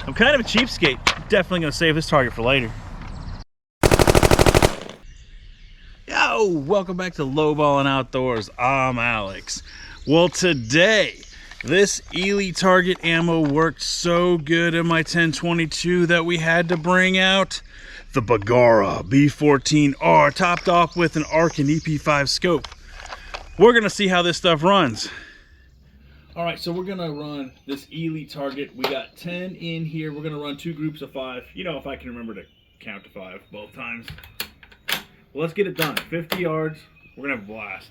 I'm kind of a cheapskate. Definitely gonna save this target for later. Yo, welcome back to Lowballing Outdoors. I'm Alex. Well, today, this Eley target ammo worked so good in my 1022 that we had to bring out the Bergara b14R, topped off with an ARC and EP5 scope. We're gonna see how this stuff runs. All right, so we're gonna run this Eley target. We got 10 in here. We're gonna run 2 groups of 5. You know, if I can remember to count to 5 both times. Well, let's get it done. 50 yards. We're gonna have a blast.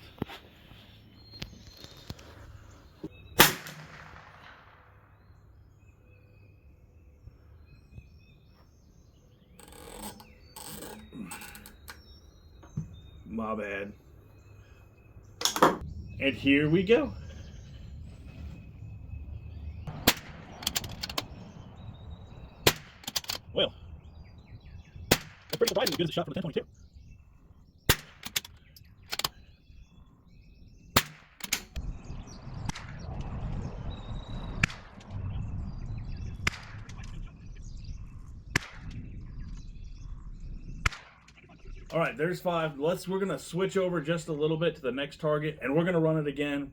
My bad. And here we go. Well, that's pretty surprising as good as a shot for the 1022. All right, there's 5. We're gonna switch over just a little bit to the next target, and we're gonna run it again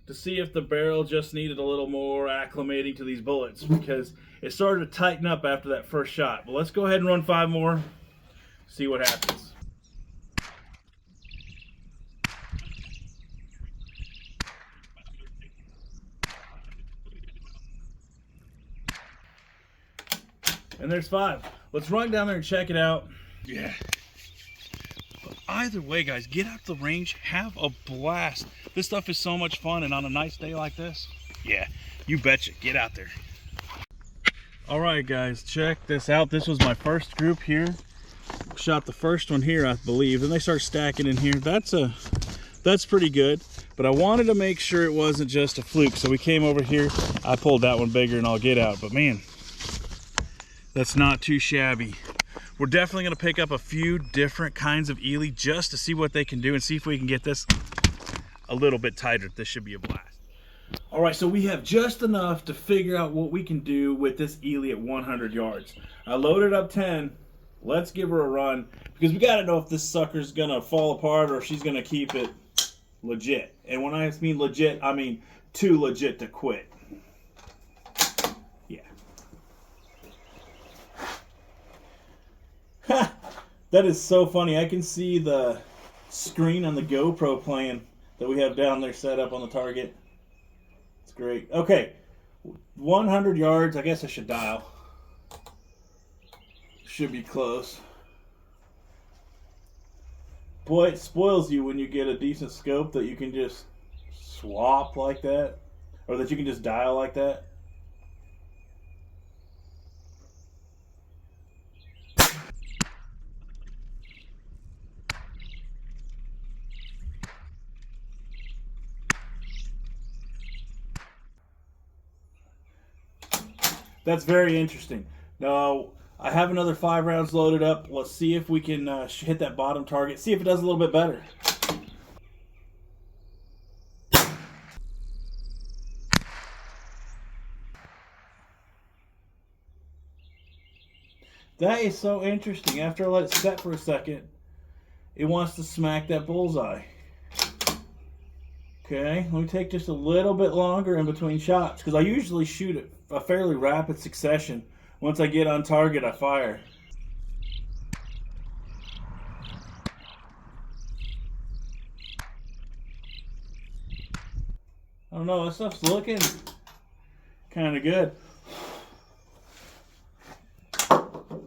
to see if the barrel just needed a little more acclimating to these bullets, because it started to tighten up after that first shot. But let's go ahead and run 5 more, see what happens. And there's 5. Let's run down there and check it out. Yeah. Either way, guys, get out to the range, have a blast. This stuff is so much fun, and on a nice day like this, yeah, you betcha, get out there. All right, guys, check this out. This was my first group here. Shot the first one here, I believe. Then they start stacking in here. That's pretty good, but I wanted to make sure it wasn't just a fluke, so we came over here. I pulled that one bigger and I'll get out, but man, that's not too shabby. We're definitely going to pick up a few different kinds of Eley just to see what they can do and see if we can get this a little bit tighter. This should be a blast. All right, so we have just enough to figure out what we can do with this Eley at 100 yards. I loaded up 10. Let's give her a run, because we got to know if this sucker's going to fall apart or if she's going to keep it legit. And when I mean legit, I mean too legit to quit. That is so funny. I can see the screen on the GoPro playing that we have down there set up on the target. It's great. Okay, 100 yards. I guess I should dial. Should be close. Boy, it spoils you when you get a decent scope that you can just swap like that, or that you can just dial like that. That's very interesting. Now, I have another 5 rounds loaded up. Let's see if we can hit that bottom target. See if it does a little bit better. That is so interesting. After I let it set for a second, it wants to smack that bullseye. Okay, let me take just a little bit longer in between shots, because I usually shoot at a fairly rapid succession. Once I get on target, I fire. I don't know, this stuff's looking kind of good.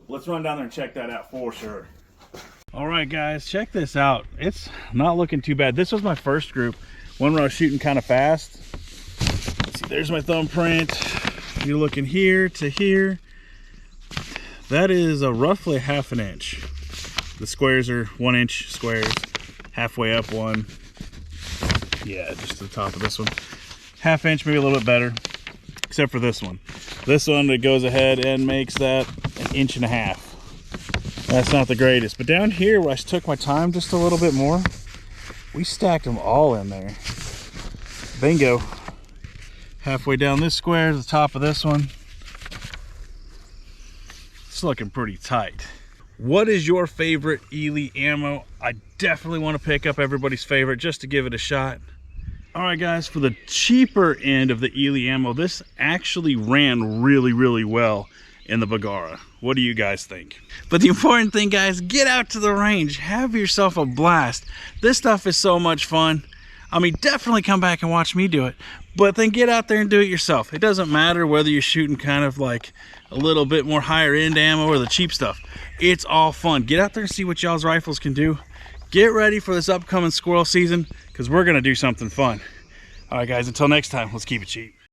Let's run down there and check that out for sure. All right, guys, check this out. It's not looking too bad. This was my first group, one where I was shooting kind of fast. Let's see, there's my thumbprint. You're looking here to here. That is roughly ½ an inch. The squares are 1 inch squares, halfway up one. Yeah, just to the top of this one. ½ inch, maybe a little bit better, except for this one. This one, it goes ahead and makes that 1.5 inches. That's not the greatest. But down here, where I took my time just a little bit more, we stacked them all in there. Bingo. Halfway down this square to the top of this one. It's looking pretty tight. What is your favorite Eley ammo? I definitely want to pick up everybody's favorite just to give it a shot. All right, guys, for the cheaper end of the Eley ammo, this actually ran really well in the Bergara. What do you guys think? But the important thing, guys, get out to the range. Have yourself a blast. This stuff is so much fun. I mean, definitely come back and watch me do it. But then get out there and do it yourself. It doesn't matter whether you're shooting kind of like a little bit more higher end ammo or the cheap stuff. It's all fun. Get out there and see what y'all's rifles can do. Get ready for this upcoming squirrel season because we're going to do something fun. All right, guys, until next time, let's keep it cheap.